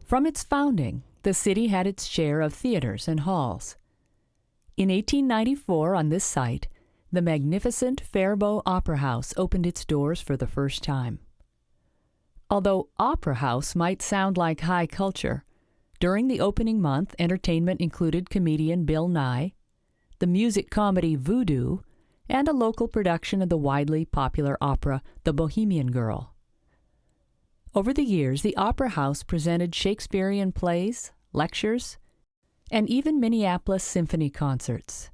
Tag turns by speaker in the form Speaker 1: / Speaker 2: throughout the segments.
Speaker 1: From its founding, the city had its share of theaters and halls. In 1894, on this site, the magnificent Faribault Opera House opened its doors for the first time. Although Opera House might sound like high culture, during the opening month, entertainment included comedian Bill Nye, the music comedy Voodoo, and a local production of the widely popular opera The Bohemian Girl. Over the years, the Opera House presented Shakespearean plays, lectures, and even Minneapolis symphony concerts.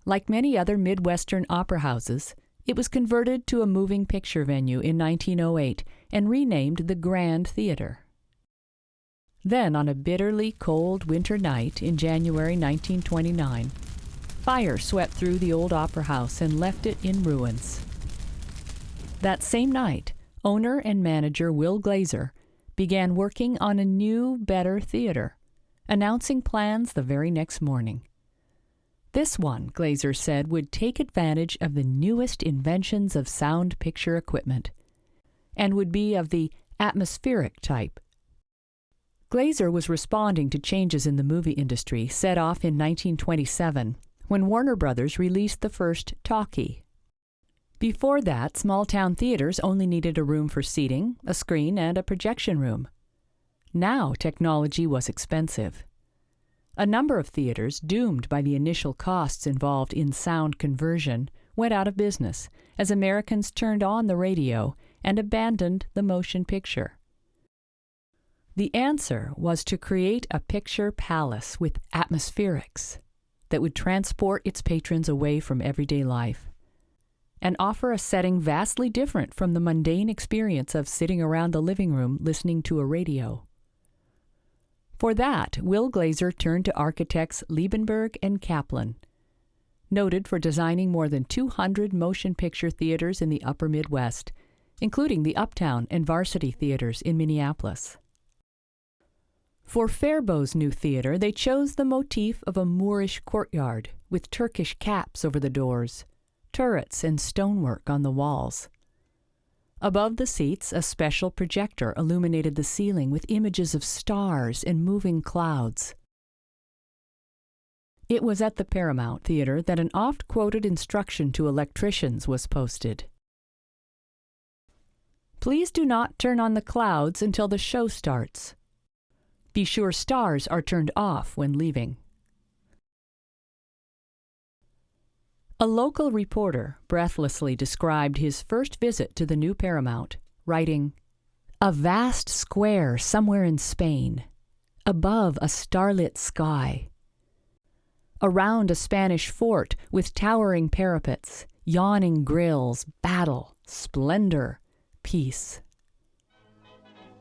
Speaker 1: Like many other Midwestern opera houses, it was converted to a moving picture venue in 1908 and renamed the Grand Theatre. Then, on a bitterly cold winter night in January 1929, fire swept through the old opera house and left it in ruins. That same night, owner and manager Will Glazer began working on a new, better theater, announcing plans the very next morning. This one, Glazer said, would take advantage of the newest inventions of sound picture equipment and would be of the atmospheric type. Glazer was responding to changes in the movie industry set off in 1927 when Warner Brothers released the first talkie. Before that, small-town theaters only needed a room for seating, a screen, and a projection room. Now technology was expensive. A number of theaters, doomed by the initial costs involved in sound conversion, went out of business as Americans turned on the radio and abandoned the motion picture. The answer was to create a picture palace with atmospherics that would transport its patrons away from everyday life and offer a setting vastly different from the mundane experience of sitting around the living room listening to a radio. For that, Will Glazer turned to architects Liebenberg and Kaplan, noted for designing more than 200 motion picture theaters in the upper Midwest, including the Uptown and Varsity theaters in Minneapolis. For Faribault's new theater, they chose the motif of a Moorish courtyard with Turkish caps over the doors, turrets and stonework on the walls. Above the seats, a special projector illuminated the ceiling with images of stars and moving clouds. It was at the Paramount Theatre that an oft-quoted instruction to electricians was posted. Please do not turn on the clouds until the show starts. Be sure stars are turned off when leaving. A local reporter breathlessly described his first visit to the new Paramount, writing, "A vast square somewhere in Spain, above a starlit sky. Around a Spanish fort with towering parapets, yawning grills, battle, splendor, peace."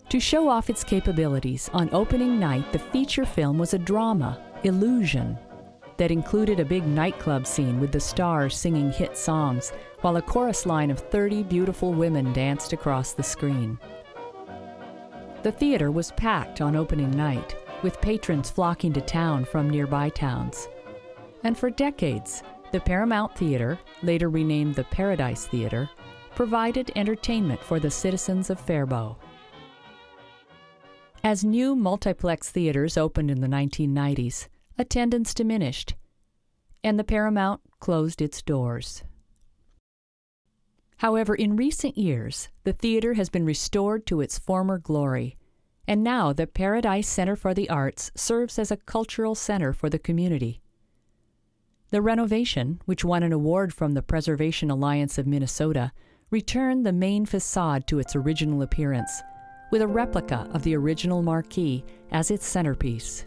Speaker 1: To show off its capabilities, on opening night the feature film was a drama, Illusion, that included a big nightclub scene with the stars singing hit songs, while a chorus line of 30 beautiful women danced across the screen. The theater was packed on opening night, with patrons flocking to town from nearby towns. And for decades, the Paramount Theatre, later renamed the Paradise Theatre, provided entertainment for the citizens of Faribault. As new multiplex theaters opened in the 1990s, attendance diminished, and the Paramount closed its doors. However, in recent years, the theater has been restored to its former glory, and now the Paradise Center for the Arts serves as a cultural center for the community. The renovation, which won an award from the Preservation Alliance of Minnesota, returned the main facade to its original appearance, with a replica of the original marquee as its centerpiece.